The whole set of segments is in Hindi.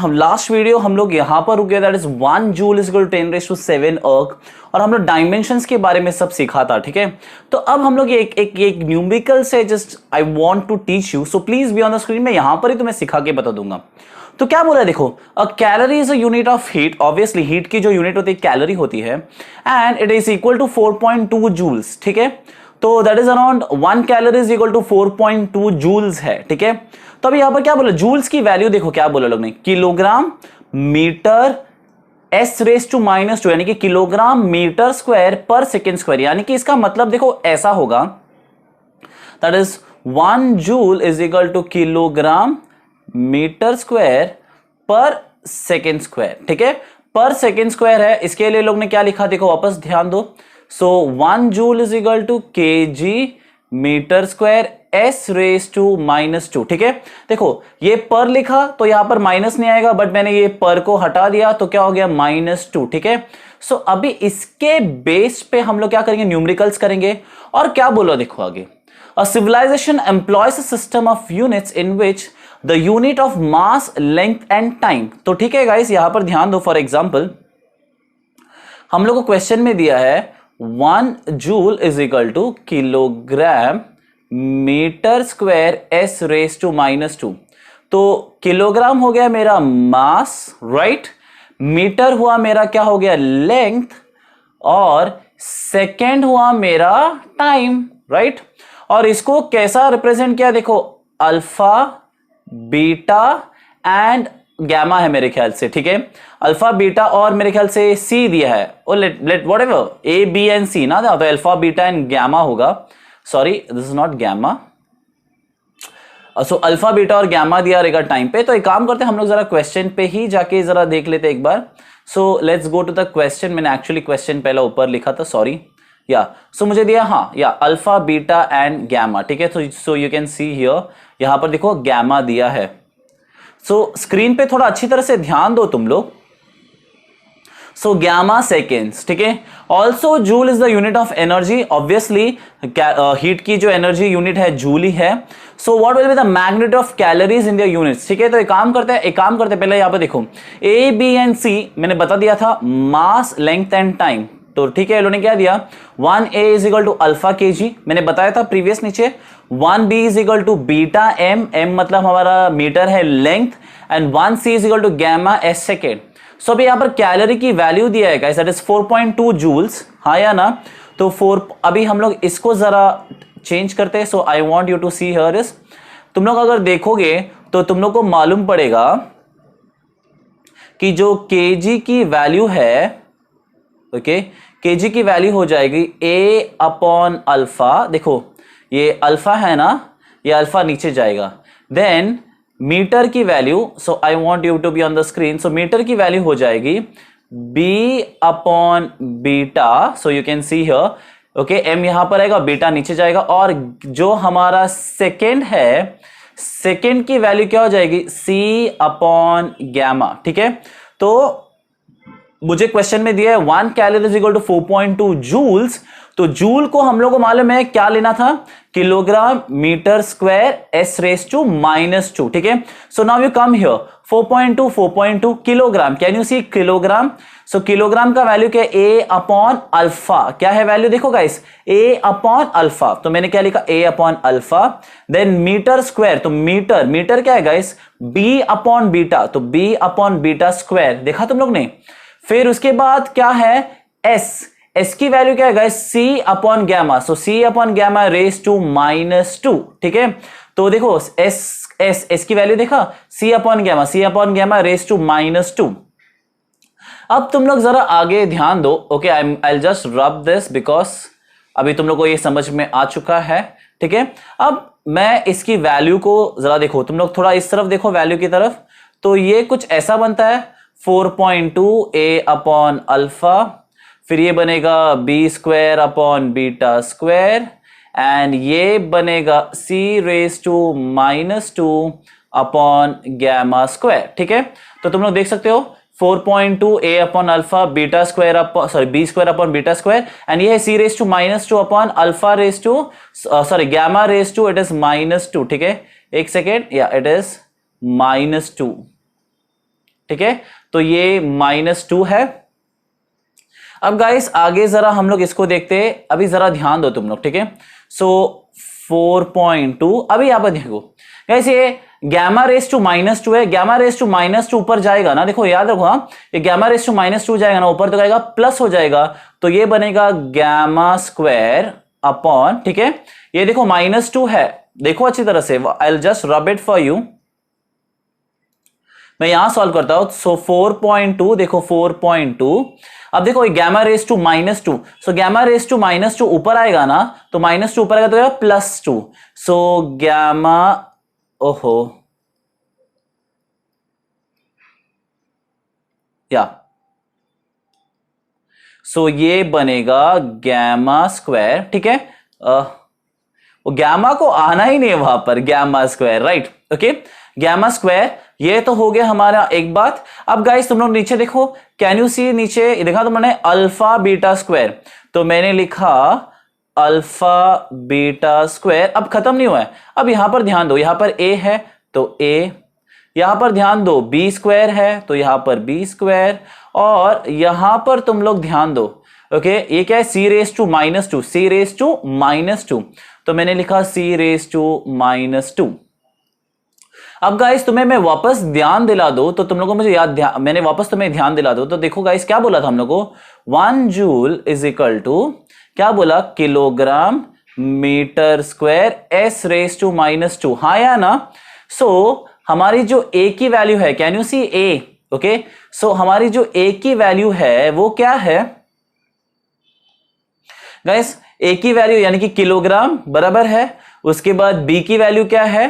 हम लास्ट वीडियो हम लोग यहां पर रुक गए, that is 1 joule is equal to 10⁻7 erg, और हम लोग डायमेंशंस के बारे में सब सीखा था, ठीक है। तो अब हम लोग एक न्यूमेरिकल से just I want to teach you, so please be on the screen. मैं यहां पर ही तुम्हें सिखा के बता दूंगा। तो क्या बोला है देखो, a calorie is a unit of heat, obviously heat की जो यूनिट होती है कैलोरी होती है, and it is equal to 4.2 joules, ठीक है। तो that is around 1 calorie is equal to 4.2 joules है, ठीक है। तो अभी यहां पर क्या बोला, जूल्स की वैल्यू देखो क्या बोला लोग ने, kilogram metre s raise to -2, यानी कि किलोग्राम मीटर स्क्वायर पर सेकेंड स्क्वायर, यानी कि इसका मतलब देखो ऐसा होगा, that is 1 joule is equal to kilogram metre square पर सेकेंड स्क्वायर, ठीक है। पर सेकेंड स्क्वायर है, इसके लिए लोग ने क्या लिखा देखो वापस ध्यान दो। So 1 joule is equal to kg metre square s raise to -2, ठीक है। देखो ये पर लिखा तो यहां पर माइनस नहीं आएगा, बट मैंने ये पर को हटा दिया तो क्या हो गया -2, ठीक है। सो अभी इसके बेस पे हम लोग क्या करेंगे, न्यूमेरिकल्स करेंगे। और क्या बोलो देखो आगे, a civilisation employs a system of units in which the unit of mass length and time. तो ठीक है गाइस, यहां पर ध्यान दो। फॉर एग्जाम्पल हम लोग को क्वेश्चन में दिया है 1 joule is equal to kilogram metre square s raise to -2। तो किलोग्राम हो गया मेरा मास, राइट। मीटर हुआ मेरा क्या हो गया, लेंथ, और सेकेंड हुआ मेरा टाइम, राइट। और इसको कैसा रिप्रेजेंट किया देखो, अल्फा बीटा एंड गैमा है मेरे ख्याल से, ठीक है। अल्फा बीटा और मेरे ख्याल से सी दिया है, और let whatever A B and C ना, तो अल्फा बीटा एंड गैमा होगा। Sorry this is not gamma. So alpha beta और गैमा दिया रहेगा टाइम पे। तो एक काम करते हैं हम लोग जरा क्वेश्चन पे ही जाके जरा देख लेते एक बार। So let's go to the question. मैंने एक्चुअली क्वेश्चन पहले ऊपर लिखा था, सॉरी। या सो मुझे दिया, हाँ या अल्फा बीटा एंड गैमा, ठीक है। सो यू कैन सी हियर, यहां पर देखो गैमा दिया है। सो स्क्रीन पे थोड़ा अच्छी तरह से ध्यान दो तुम लोग। सो गैमा सेकेंड्स, ठीक है। Also joule is the unit of energy, obviously heat की जो एनर्जी यूनिट है जूल ही है। So what will be the magnitude of calories in the units, ठीक है। तो एक काम करते हैं पहले यहां पर देखो ए बी एंड सी मैंने बता दिया था, मास लेंथ एंड टाइम। तो ठीक है, इन्होंने क्या दिया, 1a is equal to alpha kg, मैंने बताया था प्रीवियस नीचे। 1b is equal to beta m, m मतलब हमारा मीटर है length, and 1c is equal to gamma s second. So अभी यहां पर कैलोरी की वैल्यू दिया है गाइस, दैट इज 4.2 जूल्स, हाँ या ना। तो 4, अभी हम लोग इसको जरा चेंज करते हैं। So I want you to see here is, तुम लोग अगर देखोगे तो तुम लोग को मालूम पड़ेगा कि जो kg की वैल्यू है, ओके, kg की वैल्यू हो जाएगी a अपॉन अल्फा। देखो ये अल्फा है ना, ये अल्फा नीचे जाएगा। देन मीटर की value, so I want you to be on the screen. So metre की वैल्यू हो जाएगी b upon beta. So you can see here, okay, m यहां पर आएगा, बीटा नीचे जाएगा, और जो हमारा सेकेंड है, सेकेंड की वैल्यू क्या हो जाएगी, c अपॉन गैमा, ठीक है। तो मुझे क्वेश्चन में दिया है 1 calorie is equal to 4.2 joules. तो जूल को हम लोग को मालूम है क्या लेना था, kilogram metre square s raise to -2, ठीक है। So now you come here, 4.2 kilogram, can you see kilogram. So kilogram का वैल्यू क्या है, a अपॉन अल्फा, क्या है वैल्यू देखो गाइस, a अपॉन अल्फा। तो मैंने क्या लिखा, a upon alpha. Then metre square, तो मीटर क्या है गाइस, b अपॉन बीटा, तो b अपॉन बीटा स्क्वायर, देखा तुम लोग ने। फिर उसके बाद क्या है, s की वैल्यू क्या है guys, c upon gamma. So c upon gamma raise to -2, ठीक है। तो देखो s की वैल्यू देखा, c upon gamma raise to -2। अब तुम लोग जरा आगे ध्यान दो, okay, I just rub this because अभी तुम लोग को ये समझ में आ चुका है, ठीक है। अब मैं इसकी वैल्यू को जरा देखो, तुम लोग थोड़ा इस तरफ देखो वैल्यू की तरफ। तो ये कुछ ऐसा बनता है, 4.2 a अपॉन अल्फा, फिर ये बनेगा b square upon beta square, and ये बनेगा c raise to -2 upon gamma square, ठीक है। तो तुम लोग देख सकते हो 4.2 a upon alpha, beta square upon b square upon beta square, and ये है c raise to -2 upon alpha raise to gamma raise to, it is -2, ठीक है। एक सेकेंड, या इट इज -2, ठीक है, तो ये -2 है। अब गाइस आगे जरा हम लोग इसको देखते हैं, अभी जरा ध्यान दो तुम लोग, ठीक है। सो 4.2, अभी यहां पर देखो गाइस, ये गैमा रेस टू -2 है, गैमा रेस टू -2 ऊपर जाएगा ना, देखो याद रखो, हाँ ये गैमा रेस टू -2 जाएगा ना ऊपर, तो जाएगा प्लस हो जाएगा, तो ये बनेगा गैमा स्क्वायर अपॉन, ठीक है, ये देखो -2 है, देखो अच्छी तरह से, I will just rub it for you, मैं यहां सॉल्व करता हूं। सो 4.2, देखो 4.2, अब देखो gamma raise to -2, so gamma raise to -2 ऊपर आएगा ना, तो -2 ऊपर आएगा तो +2, सो गैमा, ओहो या, सो ये बनेगा गैमा स्क्वायर, ठीक है, वो गैमा को आना ही नहीं है वहां पर, gamma square, right, okay, gamma square, ये तो हो गया हमारा एक बात। अब गाइस तुम लोग नीचे देखो, कैन यू सी, नीचे देखा तो मैंने अल्फा बीटा स्क्वायर, तो मैंने लिखा अल्फा बीटा स्क्वायर, अब खत्म नहीं हुआ है, अब यहां पर ध्यान दो, यहां पर ए है तो ए, यहां पर ध्यान दो बी स्क्वायर है तो यहां पर बी स्क्वायर, और यहां पर तुम लोग ध्यान दो, ओके, ये क्या है, C raise to -2, C raise to -2, तो मैंने लिखा सी रेस टू -2। अब गाइस तुम्हें मैं वापस ध्यान दिला दो, तो तुम लोगों को मुझे मैंने वापस तुम्हें ध्यान दिला दो, तो देखो गाइस क्या बोला था हम लोगों को, 1 जूल इज इक्वल टू, क्या बोला, kilogram metre square s raise to -2, हाँ या ना। सो हमारी जो ए की वैल्यू है, can you see A, okay, so हमारी जो ए की वैल्यू है वो क्या है गाइस, ए की वैल्यू यानी कि किलोग्राम बराबर है, उसके बाद बी की वैल्यू क्या है,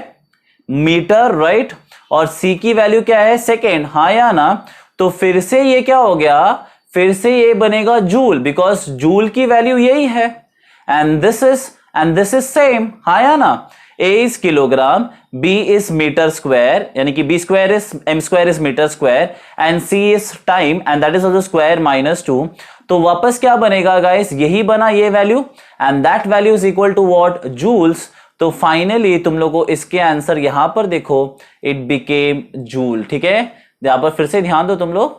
मीटर, राइट, और सी की वैल्यू क्या है, सेकेंड, हाँ या ना। तो फिर से ये क्या हो गया, फिर से ये बनेगा जूल, बिकॉज जूल की वैल्यू यही है, एंड दिस इज सेम, हाँ या ना। A is kilogram, B is meter square, यानी कि B square is M square is meter square, and C is time, and that is also square -2. तो वापस क्या बनेगा गाइस, यही बना ये value, and that value is equal to what, joules। तो फाइनली तुम लोगों को इसके आंसर यहां पर देखो, इट बिकेम जूल, ठीक है, यहां पर फिर से ध्यान दो तुम लोग,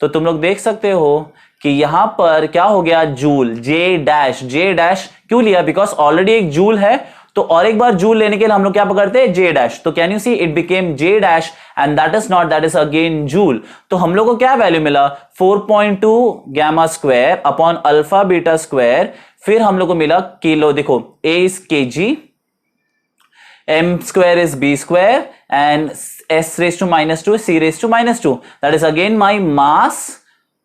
तो तुम लोग देख सकते हो कि यहां पर क्या हो गया, जूल, जे डैश क्यों लिया, बिकॉज ऑलरेडी एक जूल है, तो और एक बार जूल लेने के लिए हम लोग क्या पकड़ते हैं, जे डैश, तो can you see it became J dash, and that is not, that is again joule. तो हम लोग को क्या वैल्यू मिला, 4.2 gamma square upon alpha beta square, फिर हम लोग को मिला किलो, देखो A is KG, m square is b square, and s raised to -2 is c raised to -2, that is again my mass,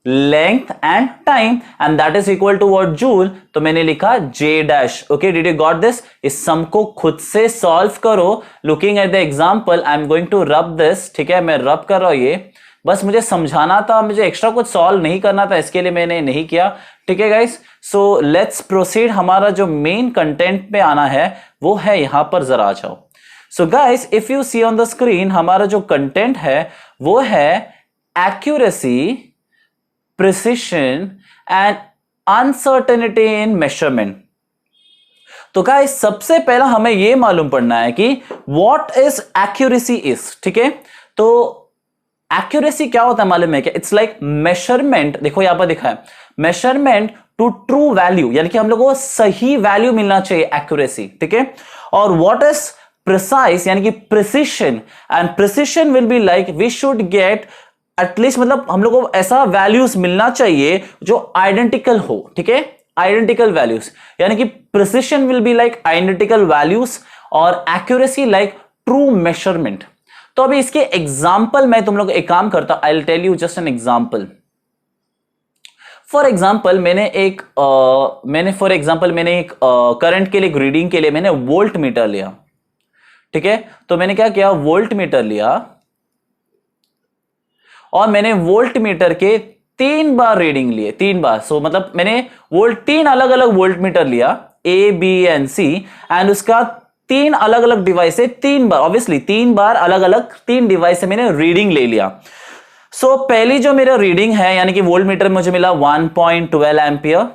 length and time, and that is equal to what, joule। तो मैंने लिखा j dash, okay, did you got this। इस सम को खुद से सॉल्व करो, looking at the example, I am going to rub this, ठीक है, मैं रब कर रहा हूं, ये बस मुझे समझाना था, मुझे एक्स्ट्रा कुछ सॉल्व नहीं करना था, इसके लिए मैंने नहीं किया, ठीक है गाइस। सो लेट्स प्रोसीड, हमारा जो मेन कंटेंट पे आना है वो है, यहां पर जरा आ जाओ। So guys if you see on the screen, हमारा जो कंटेंट है वो है accuracy, precision and uncertainty in measurement. तो गाइस सबसे पहला हमें यह मालूम पड़ना है कि व्हाट इज एक्यूरेसी इज, ठीक है। तो एक्यूरेसी क्या होता है मालूम है क्या, इट्स लाइक मेजरमेंट, देखो यहां पर दिखा है, मेजरमेंट टू ट्रू वैल्यू, यानी कि हम लोगों को सही वैल्यू मिलना चाहिए, एक्यूरेसी, ठीक है। और व्हाट इज प्रिसाइज, यानी कि precision, and precision will be like we should get at least, मतलब हम लोग को ऐसा वैल्यूज मिलना चाहिए जो आइडेंटिकल हो, ठीक है, आइडेंटिकल वैल्यूज, यानी कि precision will be like identical values और एक्यूरेसी लाइक ट्रू मेजरमेंट। तो अभी इसके एग्जाम्पल मैं तुम लोग एक काम करता, I will tell you just an example. For example मैंने एक करंट के लिए, रीडिंग के लिए मैंने वोल्ट मीटर लिया, ठीक है। तो मैंने क्या किया, वोल्ट मीटर लिया और मैंने वोल्ट मीटर के 3 बार रीडिंग लिए, 3 बार, सो मतलब मैंने 3 अलग अलग वोल्ट मीटर लिया, A B and C, and उसका 3 अलग अलग डिवाइस से 3 बार, ऑब्वियसली 3 बार अलग अलग 3 डिवाइस से मैंने रीडिंग ले लिया। सो पहली जो मेरा रीडिंग है, यानी कि वोल्ट मीटर मुझे मिला 1.12 एम्पियर,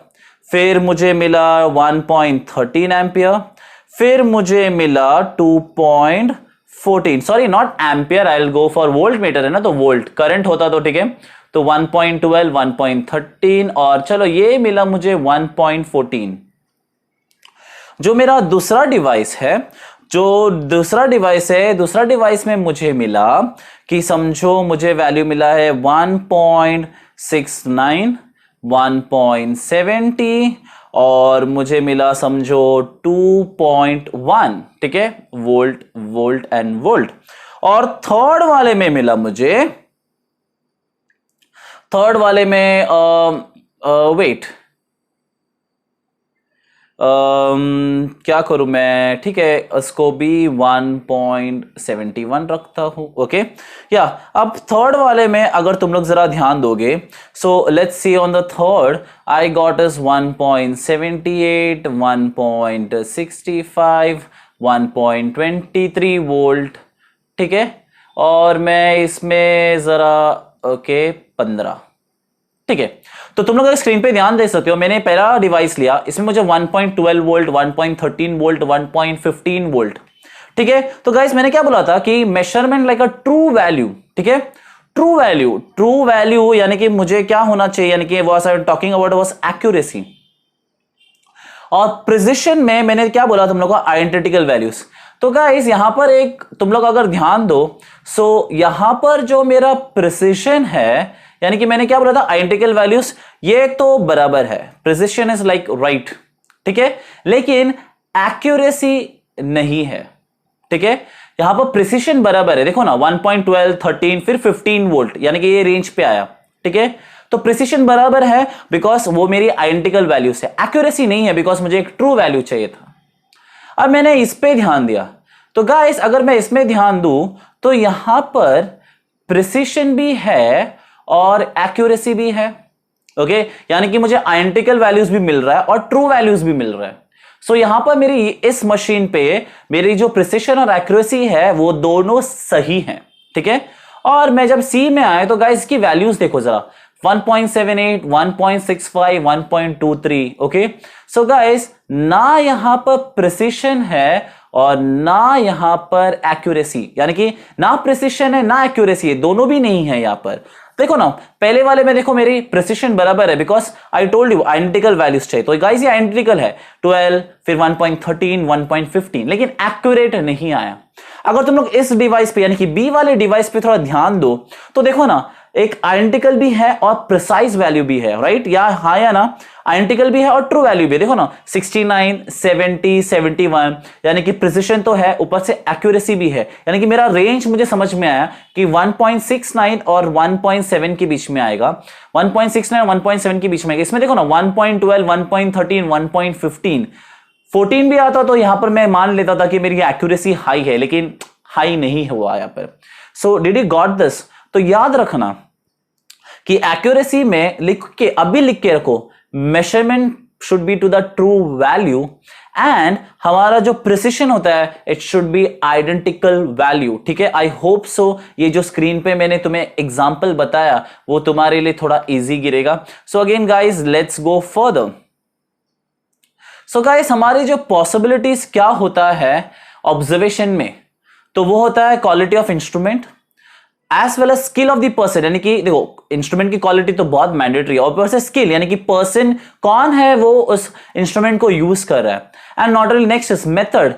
फिर मुझे मिला 1.13 एम्पियर, फिर मुझे मिला 2.5 14, sorry not ampere, I will go for volt meter है ना, तो वोल्ट करंट होता तो ठीक है। तो 1.12, 1.13 और चलो ये मिला मुझे 1.14। जो मेरा दूसरा डिवाइस है, दूसरा डिवाइस में मुझे मिला कि समझो मुझे वैल्यू मिला है 1.69, 1.70 और मुझे मिला समझो 2.1, ठीक है, वोल्ट एंड वोल्ट। और थर्ड वाले में मिला मुझे, वेट, क्या करूं मैं, ठीक है, इसको भी 1.71 रखता हूं, ओके या। अब थर्ड वाले में अगर तुम लोग जरा ध्यान दोगे, so let's see on the third I got is 1.78, 1.65, 1.23 volt, ठीक है। और मैं इसमें जरा ओके 15, ठीक है। तो तुम लोग अगर स्क्रीन पे ध्यान दे सकते हो, मैंने पहला डिवाइस लिया, इसमें मुझे 1.12 वोल्ट, 1.13 वोल्ट, 1.15 वोल्ट, ठीक है। तो गाइस मैंने क्या बोला था कि measurement like a true value, ठीक है, ट्रू वैल्यू यानी कि मुझे क्या होना चाहिए, यानी कि was I talking about was accuracy. और प्रिसिशन में मैंने क्या बोला तुम लोग को, आइडेंटिकल वैल्यूज। तो गाइस यहां पर एक तुम लोग अगर ध्यान दो, सो यहां पर जो मेरा प्रिसिशन है, यानी कि मैंने क्या बोला था, आइडेंटिकल वैल्यूज, ये तो बराबर है, प्रिसिशन इज लाइक राइट, ठीक है, लेकिन एक्यूरेसी नहीं है, ठीक है। यहां पर प्रिसिशन बराबर है, देखो ना 1.12, 13 फिर 15 वोल्ट, यानी कि ये रेंज पे आया, ठीक है। तो प्रिसिशन बराबर है बिकॉज वो मेरी आइडेंटिकल वैल्यूज है, एक्यूरेसी नहीं है बिकॉज मुझे एक ट्रू वैल्यू चाहिए था। अब मैंने इस पे ध्यान दिया, तो गाइस अगर मैं इसमें ध्यान दूं तो यहां पर प्रिसिशन भी है और एक्यूरेसी भी है, ओके, यानी कि मुझे आइडेंटिकल वैल्यूज भी मिल रहा है और ट्रू वैल्यूज भी मिल रहा है। सो यहां पर मेरी इस मशीन पे मेरी जो प्रिसिशन और एक्यूरेसी है वो दोनों सही हैं, ठीक है। और मैं जब सी में आया तो गाइस इसकी वैल्यूज देखो जरा, 1.78, 1.65, 1.23, ओके। सो गाइस ना यहां पर प्रिसिशन है और ना यहां पर एक्यूरेसी, यानी कि ना प्रिसिशन है ना एक्यूरेसी है, दोनों भी नहीं है यहां पर। देखो ना पहले वाले में देखो मेरी प्रिसिशन बराबर है because I told you identical values चाहिए, तो गाइस ये आइडेंटिकल है, 12 फिर 1.13, 1.15, लेकिन एक्यूरेट नहीं आया। अगर तुम लोग इस डिवाइस पे यानी कि बी वाले डिवाइस पे थोड़ा ध्यान दो तो देखो ना एक आइडेंटिकल भी है और प्रिसाइज वैल्यू भी है, राइट, या हाँ या ना, आइडेंटिकल भी है और ट्रू वैल्यू भी है। देखो ना 69, 70, 71, यानी कि प्रिसिशन तो है, ऊपर से एक्यूरेसी भी है, यानी कि मेरा रेंज मुझे समझ में आया कि 1.69 और 1.7 के बीच में आएगा, 1.69 और 1.7 के बीच में आएगा। इसमें देखो ना 1.12, 1.13, 1.15, 14 भी आता तो यहां पर मैं मान लेता था कि मेरी एक्यूरेसी हाई है, लेकिन हाई नहीं हुआ यहां पर। So did you got this? तो याद रखना कि एक्यूरेसी में लिख के अभी लिख के रखो, measurement should be to the true value and हमारा जो प्रिसिशन होता है it should be identical value, ठीक है। आई होप सो ये जो स्क्रीन पे मैंने तुम्हें एग्जांपल बताया वो तुम्हारे लिए थोड़ा इजी गिरेगा। So again guys let's go further. So guys हमारी जो पॉसिबिलिटीज क्या होता है ऑब्जर्वेशन में, तो वो होता है quality of instrument as well as skill of the person, यानी कि देखो इंस्ट्रूमेंट की क्वालिटी तो बहुत मैंडेटरी है, और ऊपर से स्किल यानी कि पर्सन कौन है वो उस इंस्ट्रूमेंट को यूज कर रहा है, and not only next is method,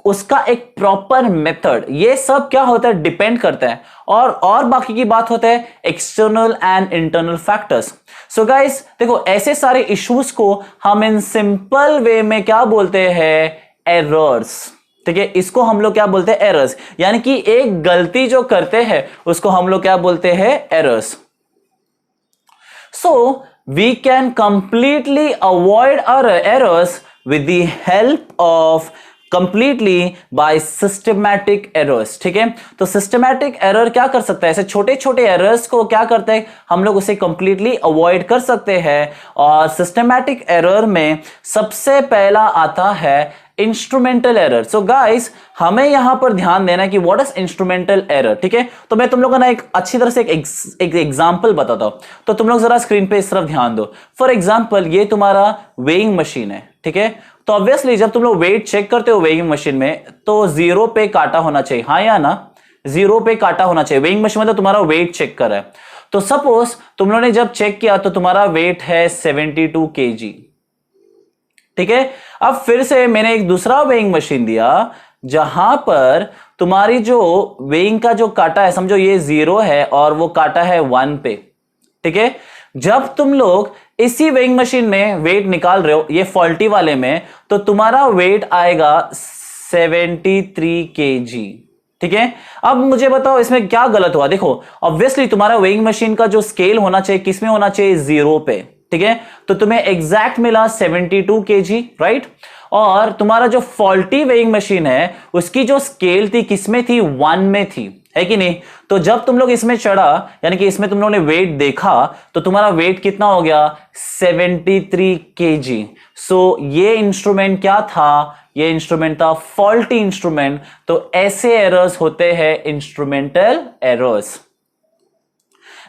उसका एक प्रॉपर मेथड, ये सब क्या होता है डिपेंड करता है, और बाकी की बात होता है external and internal factors. So guys देखो ऐसे सारे इश्यूज को हम इन सिंपल वे में क्या बोलते हैं, एरर्स, ठीक है। इसको हम लोग क्या बोलते हैं, एरर्स, यानी कि एक गलती जो करते हैं उसको हम लोग क्या बोलते हैं, errors. So we can completely avoid our errors with the help of completely by systematic errors, ठीक है। तो सिस्टमैटिक एरर क्या कर सकता है, ऐसे छोटे छोटे एरर्स को क्या करते हैं हम लोग उसे कंप्लीटली अवॉइड कर सकते हैं। और सिस्टमैटिक एरर में सबसे पहला आता है इंस्ट्रूमेंटल एरर। सो गाइस हमें यहां पर ध्यान देना है कि व्हाट इज इंस्ट्रूमेंटल एरर, ठीक है। तो मैं तुम लोगों को ना एक अच्छी तरह से एक एग्जांपल बताता हूं, तो तुम लोग जरा स्क्रीन पे इस तरफ ध्यान दो। फॉर एग्जांपल ये तुम्हारा वेइंग मशीन है, ठीक है। तो ऑब्वियसली जब तुम लोग वेट चेक करते हो वेइंग मशीन में तो 0 पे काटा होना चाहिए, हाँ या ना, 0 पे काटा होना चाहिए। वेइंग मशीन में तो तुम्हारा वेट चेक कर रहा है। तो सपोज तुम लोगों ने जब चेक किया तो तुम्हारा वेट है 72 kg, ठीक है। अब फिर से मैंने एक दूसरा वेइंग मशीन दिया जहां पर तुम्हारी जो वेइंग का जो काटा है, समझो ये 0 है और वो काटा है 1 पे, ठीक है। जब तुम लोग इसी वेइंग मशीन में वेट निकाल रहे हो ये फॉल्टी वाले में, तो तुम्हारा वेट आएगा 73 kg, ठीक है। अब मुझे बताओ इसमें क्या गलत हुआ। देखो ऑब्वियसली तुम्हारा वेइंग मशीन का जो स्केल होना चाहिए किसमें होना चाहिए, 0 पे, ठीक है। तो तुम्हें एग्जैक्ट मिला 72 kg, राइट। और तुम्हारा जो फॉल्टी वेइंग मशीन है उसकी जो स्केल थी किसमें थी, 1 में थी, है कि नहीं। तो जब तुम लोग इसमें चढ़ा यानी कि इसमें तुम लोगों ने वेट देखा तो तुम्हारा वेट कितना हो गया, 73 kg। सो ये इंस्ट्रूमेंट क्या था, ये इंस्ट्रूमेंट था फॉल्टी इंस्ट्रूमेंट। तो ऐसे एरर्स होते हैं इंस्ट्रूमेंटल एरर्स।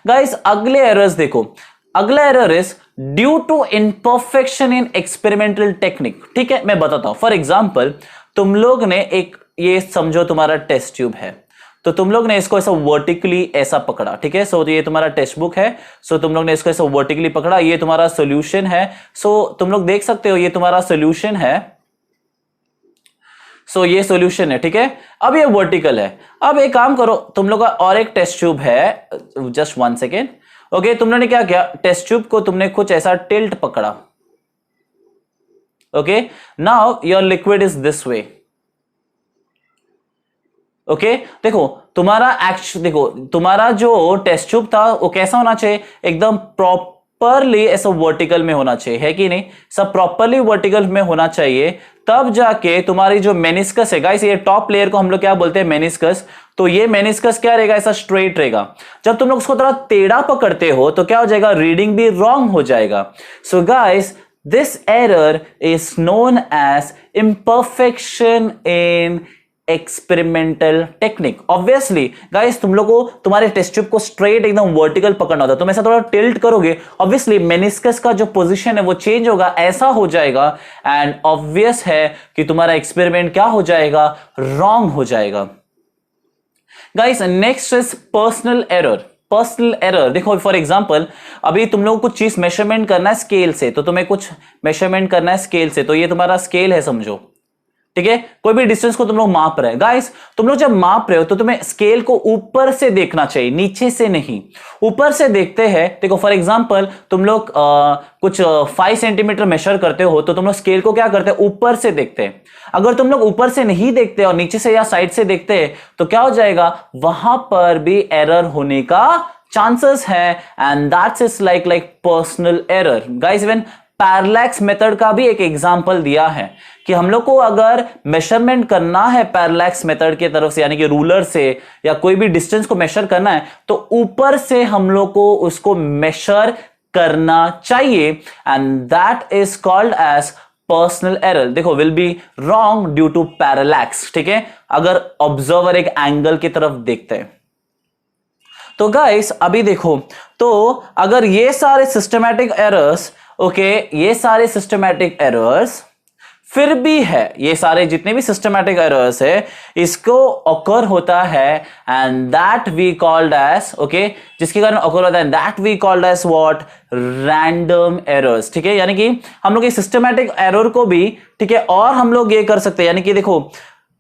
गाइस अगले एरर्स देखो, अगला error is due to imperfection in experimental technique, ठीक है। मैं बताता हूं, फॉर एग्जांपल तुम लोग ने एक, ये समझो तुम्हारा टेस्ट ट्यूब है, तो तुम लोग ने इसको ऐसा वर्टिकली ऐसा पकड़ा, ठीक है। सो ये तुम्हारा टेक्स्ट बुक है, सो तुम लोग ने इसको ऐसा वर्टिकली पकड़ा, ये तुम्हारा सॉल्यूशन है। सो तुम लोग देख सकते हो ये तुम्हारा सॉल्यूशन है, सो ये सॉल्यूशन है, ठीक है। अब ये वर्टिकल है। अब एक काम करो, तुम लोग का और एक टेस्ट ट्यूब है, जस्ट 1 सेकेंड, ओके। तुम लोगों ने क्या किया, टेस्ट ट्यूब को तुमने कुछ ऐसा टिल्ट पकड़ा, okay. Now your liquid is this way, okay. देखो तुम्हारा जो टेस्ट ट्यूब था वो कैसा होना चाहिए, एकदम प्रॉपरली ऐसा वर्टिकल में होना चाहिए, है कि नहीं। सब प्रॉपरली वर्टिकल में होना चाहिए, तब जाके तुम्हारी जो मेनिस्कस है, गाइस ये टॉप लेयर को हम लोग क्या बोलते हैं, मेनिस्कस। तो ये मेनिस्कस क्या रहेगा, ऐसा स्ट्रेट रहेगा। जब तुम लोग उसको थोड़ा टेढ़ा पकड़ते हो तो क्या हो जाएगा, रीडिंग भी रॉन्ग हो जाएगा। So guys this error is known as imperfection in experimental technique. Obviously guys तुम लोग को तुम्हारे टेस्ट ट्यूब को स्ट्रेट एकदम वर्टिकल पकड़ना होता है, तुम ऐसा थोड़ा टिल्ट करोगे, ऑब्वियसली मेनिस्कस का जो पोजीशन है वो चेंज होगा, ऐसा हो जाएगा। एंड ऑब्वियस है कि तुम्हारा एक्सपेरिमेंट क्या हो जाएगा, रॉन्ग हो जाएगा। Guys next is personal error. Personal error देखो, फॉर एग्जांपल अभी तुम लोग कुछ चीज मेजरमेंट करना है स्केल से, तो तुम्हें कुछ मेजरमेंट करना है स्केल से, तो ये तुम्हारा स्केल है समझो, ठीक है। कोई भी डिस्टेंस को तुम लोग माप रहे हैं। गाइस तुम लोग जब माप रहे हो तो तुम्हें स्केल को ऊपर से देखना चाहिए, नीचे से नहीं। ऊपर से देखते हैं, देखो फॉर एग्जांपल तुम लोग कुछ 5 सेंटीमीटर मेजर करते हो तो तुम लोग स्केल को क्या करते हैं, ऊपर से देखते हैं। अगर तुम लोग ऊपर से नहीं देखते और नीचे से या साइड से देखते हैं तो क्या हो जाएगा, वहां पर भी एरर होने का चांसेस है। And that's is like personal error. Guys even parallax method का भी एक एग्जांपल दिया है कि हम लोग को अगर मेजरमेंट करना है पैरेलैक्स मेथड की तरफ से, यानी कि रूलर से या कोई भी डिस्टेंस को मेजर करना है, तो ऊपर से हम लोग को उसको मेजर करना चाहिए। And that is called as personal error. देखो will be wrong due to parallax, ठीक है, अगर ऑब्जर्वर एक एंगल की तरफ देखते हैं। तो गाइस अभी देखो, तो अगर ये सारे सिस्टमैटिक एरर्स, ओके, ये सारे सिस्टमैटिक एरर्स फिर भी है, ये सारे जितने भी सिस्टमैटिक एरर्स है इसको ऑकर होता है, and that we called as, okay, जिसके कारण ऑकर होता है, that we called as what, random errors, ठीक है। यानी कि हम लोग ये सिस्टमैटिक एरर को भी, ठीक है, और हम लोग ये कर सकते हैं, यानी कि देखो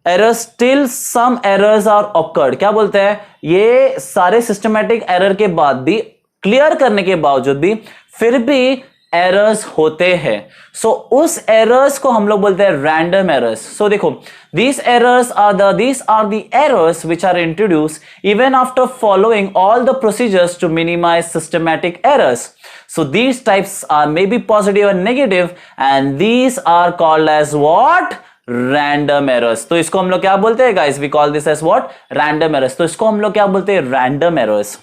error still some errors are occurred, क्या बोलते हैं, ये सारे सिस्टमैटिक एरर के बाद भी, क्लियर करने के बावजूद भी फिर भी एरर्स होते हैं। सो उस एरर्स को हम लोग बोलते हैं रैंडम एरर्स। सो देखो these are the errors which are introduced even after following all the procedures to minimize systematic errors. So these types are maybe positive and negative, and these are called as what, random errors. तो इसको हम लोग क्या बोलते हैं guys, we call this as what, random errors. तो इसको हम लोग क्या बोलते हैं, रैंडम एरर्स।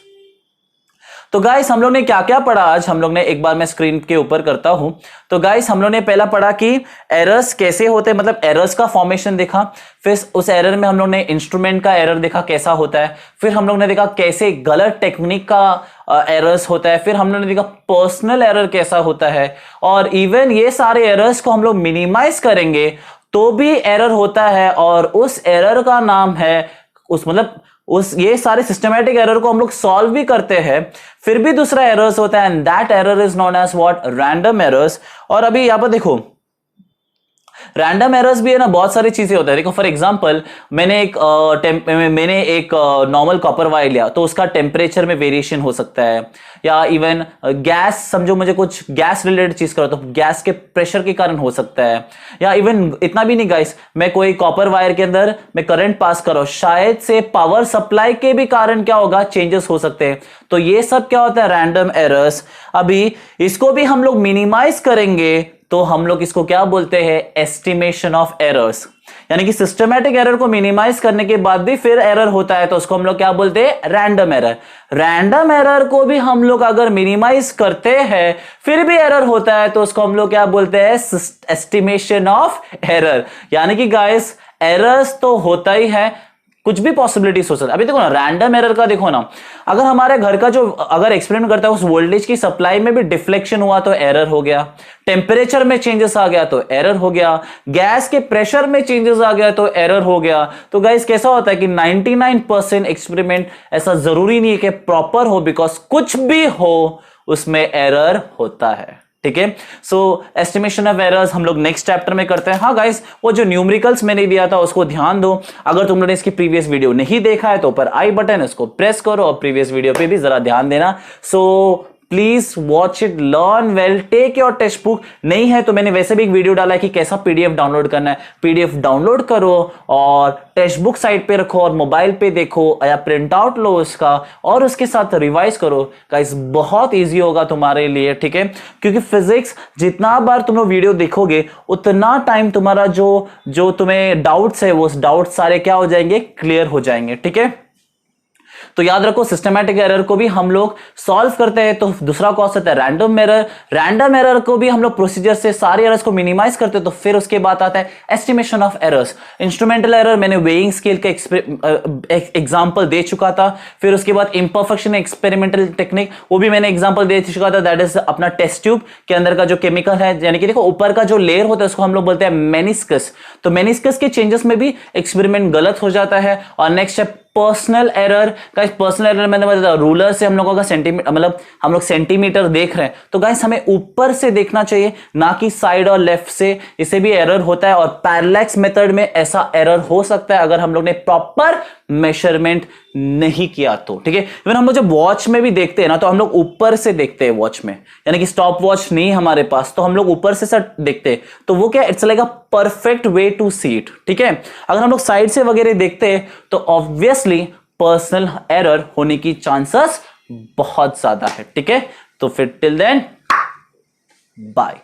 तो गाइस हम लोग ने क्या क्या पढ़ा आज, हम लोग ने एक बार मैं स्क्रीन के ऊपर करता हूं। तो गाइस हम लोग ने पहला पढ़ा कि एरर्स कैसे होते हैं, मतलब एरर्स का फॉर्मेशन देखा, फिर उस एरर में हम लोग ने इंस्ट्रूमेंट का एरर देखा कैसा होता है, फिर हम लोग ने देखा कैसे गलत टेक्निक का एरर्स होता है, फिर हम लोग ने देखा पर्सनल एरर कैसा होता है, और इवन ये सारे एरर्स को हम लोग मिनिमाइज करेंगे तो भी एरर होता है, और उस एरर का नाम है ये सारे सिस्टमैटिक एरर को हम लोग सॉल्व भी करते हैं, फिर भी दूसरा एरर्स होता है, and that error is known as what, random errors. और अभी यहां पर देखो रैंडम एरर्स भी है ना, बहुत सारी चीजें होता है। देखो फॉर एग्जांपल मैंने एक नॉर्मल कॉपर वायर लिया, तो उसका टेम्परेचर में वेरिएशन हो सकता है, या इवन गैस, समझो मुझे कुछ गैस रिलेटेड चीज करो तो गैस के प्रेशर के कारण हो सकता है, या इवन इतना भी नहीं गाइस, मैं कोई कॉपर वायर के अंदर मैं करंट पास करो, शायद से पावर सप्लाई के भी कारण क्या होगा, चेंजेस हो सकते हैं। तो ये सब क्या होता है, रैंडम एरर्स। अभी इसको भी हम लोग मिनिमाइज करेंगे तो हम लोग इसको क्या बोलते हैं, एस्टिमेशन ऑफ एरर्स। यानी कि सिस्टमैटिक एरर को मिनिमाइज करने के बाद भी फिर एरर होता है तो उसको हम लोग क्या बोलते हैं, रैंडम एरर। रैंडम एरर को भी हम लोग अगर मिनिमाइज करते हैं फिर भी एरर होता है तो उसको हम लोग क्या बोलते हैं, एस्टिमेशन ऑफ एरर। यानी कि गाइस एरर्स तो होता ही है, कुछ भी पॉसिबिलिटीज हो सकता है। अभी देखो ना रैंडम एरर का, देखो ना अगर हमारे घर का जो अगर एक्सपेरिमेंट करता है उस वोल्टेज की सप्लाई में भी डिफ्लेक्शन हुआ तो एरर हो गया, टेम्परेचर में चेंजेस आ गया तो एरर हो गया, गैस के प्रेशर में चेंजेस आ गया तो एरर हो गया। तो गाइस कैसा होता है कि 99% एक्सपेरिमेंट ऐसा जरूरी नहीं है कि प्रॉपर हो, बिकॉज कुछ भी हो उसमें एरर होता है। ठीक है, सो एस्टिमेशन ऑफ एरर्स हम लोग नेक्स्ट चैप्टर में करते हैं। हाँ गाइस, वो जो न्यूमेरिकल्स मैंने दिया था उसको ध्यान दो। अगर तुम लोगों ने इसकी प्रीवियस वीडियो नहीं देखा है तो ऊपर आई बटन इसको प्रेस करो और प्रीवियस वीडियो पे भी जरा ध्यान देना। So please watch it, learn well, take your text book. नहीं है तो मैंने वैसे भी एक वीडियो डाला है कि कैसा पीडीएफ डाउनलोड करना है, पीडीएफ डाउनलोड करो और टेक्स्ट बुक साइड पे रखो और मोबाइल पे देखो या प्रिंट आउट लो उसका और उसके साथ रिवाइज करो। गाइस बहुत इजी होगा तुम्हारे लिए, ठीक है, क्योंकि फिजिक्स जितना बार तुम लोग वीडियो देखोगे उतना टाइम तुम्हारा जो तुम्हें डाउट्स है वो डाउट्स सारे क्या हो जाएंगे, क्लियर हो जाएंगे। ठीक है, तो याद रखो सिस्टमैटिक एरर को भी हम लोग सॉल्व करते हैं तो दूसरा कॉस्ट होता है रैंडम एरर। रैंडम एरर को भी हम लोग प्रोसीजर से सारे एरर्स को मिनिमाइज करते हैं तो फिर उसके बाद आता है estimation of errors. Instrumental error मैंने वेइंग स्केल का एग्जांपल दे चुका था, फिर उसके बाद इंपरफेक्शन एक्सपेरिमेंटल टेक्निक वो भी मैंने एग्जांपल दे चुका था, दैट इज अपना टेस्ट ट्यूब के अंदर का जो केमिकल है, यानी कि देखो ऊपर का जो लेयर होता है उसको हम लोग बोलते हैं मेनिस्कस। तो मेनिस्कस के चेंजेस में भी एक्सपेरिमेंट गलत हो जाता है। और नेक्स्ट है personal error. Guys personal error मैंने बताया रूलर से हम लोगों का सेंटीमीटर, मतलब हम लोग सेंटीमीटर देख रहे हैं तो गाइस हमें ऊपर से देखना चाहिए ना कि साइड और लेफ्ट से, इससे भी एरर होता है। और पैरेलैक्स मेथड में ऐसा एरर हो सकता है अगर हम लोग ने प्रॉपर मेजरमेंट नहीं किया तो। ठीक है, इवन हम लोग जब वॉच में भी देखते हैं ना तो हम लोग ऊपर से देखते हैं वॉच में, यानी कि स्टॉप वॉच नहीं हमारे पास तो हम लोग ऊपर से सब देखते हैं तो वो क्या, it's like a perfect way to see it. ठीक है, अगर हम लोग साइड से वगैरह देखते हैं तो ऑब्वियसली पर्सनल एरर होने की चांसेस बहुत ज्यादा है। ठीक है, तो फिर टिल देन बाय।